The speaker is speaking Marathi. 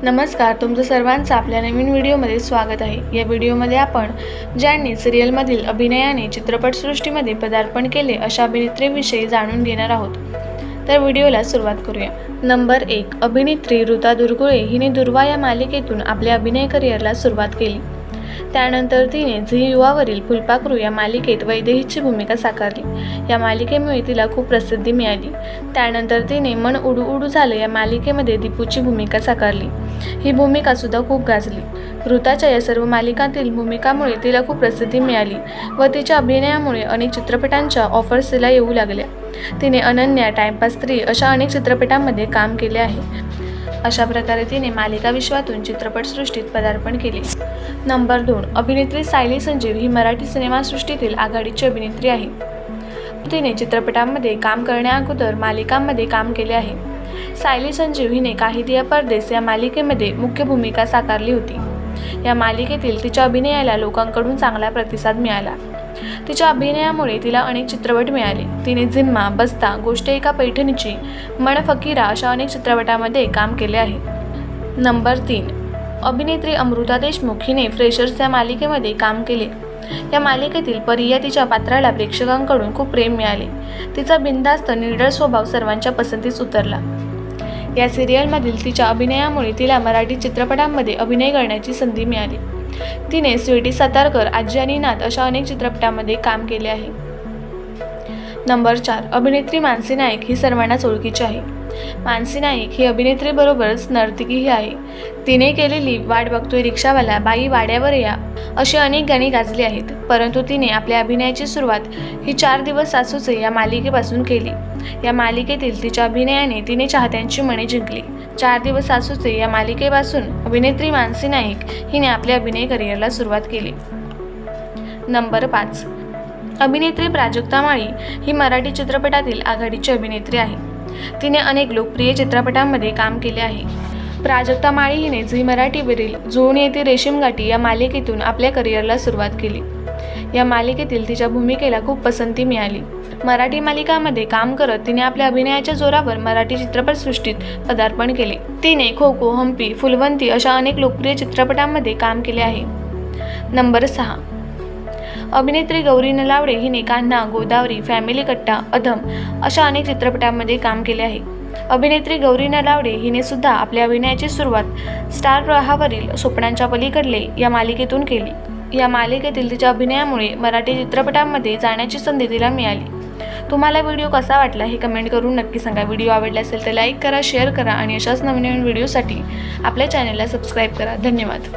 नमस्कार, तुमचं सर्वांचं आपल्या नवीन व्हिडिओमध्ये स्वागत आहे। या व्हिडिओमध्ये आपण ज्यांनी सिरियलमधील अभिनयाने चित्रपटसृष्टीमध्ये पदार्पण केले अशा अभिनेत्रीविषयी जाणून घेणार आहोत। तर व्हिडिओला सुरुवात करूया। नंबर 1, अभिनेत्री ऋता दुर्गुळे हिने दुर्वा या मालिकेतून आपल्या अभिनय करिअरला सुरुवात केली। त्यानंतर तिने झी युवावरील फुलपाखरू या मालिकेत वैदेहीची भूमिका साकारली। या मालिकेमुळे तिला खूप प्रसिद्धी मिळाली। त्यानंतर तिने मन उडू उडू झालं या मालिकेमध्ये दीपूची भूमिका साकारली। ही भूमिका सुद्धा खूप गाजली। ऋताच्या या सर्व मालिकांतील भूमिकांमुळे तिला खूप प्रसिद्धी मिळाली व तिच्या अभिनयामुळे अनेक चित्रपटांच्या ऑफर्स तिला येऊ लागल्या। तिने अनन्या, टाइमपास स्त्री अशा अनेक चित्रपटांमध्ये काम केले आहे। अशा प्रकारे तिने मालिका विश्वातून चित्रपटसृष्टीत पदार्पण केले। नंबर 2, अभिनेत्री सायली संजीव ही मराठी सिनेमासृष्टीतील आघाडीची अभिनेत्री आहे। तिने चित्रपटांमध्ये काम करण्याअगोदर मालिकांमध्ये काम केले आहे। सायली संजीव हिने काही दिया परदेस या मालिकेमध्ये मुख्य भूमिका साकारली होती। या मालिकेतील तिच्या अभिनयाला लोकांकडून चांगला प्रतिसाद मिळाला। तिच्या अभिनयामुळे तिला अनेक चित्रपट मिळाले। तिने जिम्मा, बस्ता, गोष्ट एका पैठणीची, मन फकीरा अशा अनेक चित्रपटांमध्ये काम केले आहे। नंबर 3, अभिनेत्री अमृता देशमुख हिने फ्रेशर्स या मालिकेमध्ये काम केले। या मालिकेतील परी या तिच्या पात्राला प्रेक्षकांकडून खूप प्रेम मिळाले। तिचा बिनधास्त निडर स्वभाव सर्वांच्या पसंतीस उतरला। या सिरियलमधील तिच्या अभिनयामुळे तिला मराठी चित्रपटांमध्ये अभिनय करण्याची संधी मिळाली। तिने स्वीटी सातारकर, आजी आणि नात अशा अनेक चित्रपटांमध्ये काम केले आहे। नंबर 4, अभिनेत्री मानसी नाईक ही सर्वांनाच ओळखीची आहे। मानसी नाईक ही अभिनेत्रीबरोबरच नर्तकीही आहे। तिने केलेली वाट बघतोय रिक्षावाला, बाई वाड्यावर या अशी अनेक गाणी गाजली आहेत। परंतु तिने आपल्या अभिनयाची सुरुवात ही 4 दिवस सासूचे या मालिकेपासून केली। या मालिकेतील तिच्या अभिनयाने तिने चाहत्यांची मने जिंकली। 4 दिवस सासूचे या मालिकेपासून अभिनेत्री मानसी नाईक हिने आपल्या अभिनय करिअरला सुरुवात केली। नंबर 5, अभिनेत्री प्राजक्ता माळी ही मराठी चित्रपटातील आघाडीची अभिनेत्री आहे। तिने अनेक लोकप्रिय चित्रपटांमध्ये काम केले आहे। प्राजक्ता माळी हिने झी मराठीवरील जुळून येती रेशीमगाठी या मालिकेतून आपल्या करिअरला सुरुवात केली। या मालिकेतील तिच्या भूमिकेला खूप पसंती मिळाली। मराठी मालिकांमध्ये काम करत तिने आपल्या अभिनयाच्या जोरावर मराठी चित्रपटसृष्टीत पदार्पण केले। तिने खो खो, हम्पी, फुलवंती अशा अनेक लोकप्रिय चित्रपटांमध्ये काम केले आहे। नंबर 6, अभिनेत्री गौरी नलावडे हिने कान्हा, गोदावरी, फॅमिली कट्टा, अधम अशा अनेक चित्रपटांमध्ये काम केले आहे। अभिनेत्री गौरी नलावडे हिने सुद्धा आपल्या अभिनयाची सुरुवात स्टार प्रवाहावरील स्वप्नांच्या पलीकडले या मालिकेतून केली। या मालिकेतील तिच्या अभिनयामुळे मराठी चित्रपटांमध्ये जाण्याची संधी तिला मिळाली। तुम्हाला व्हिडिओ कसा वाटला हे कमेंट करून नक्की सांगा। व्हिडिओ आवडला असेल तर लाईक करा, शेअर करा आणि अशाच नवीन व्हिडिओसाठी आपल्या चॅनलला सबस्क्राईब करा। धन्यवाद।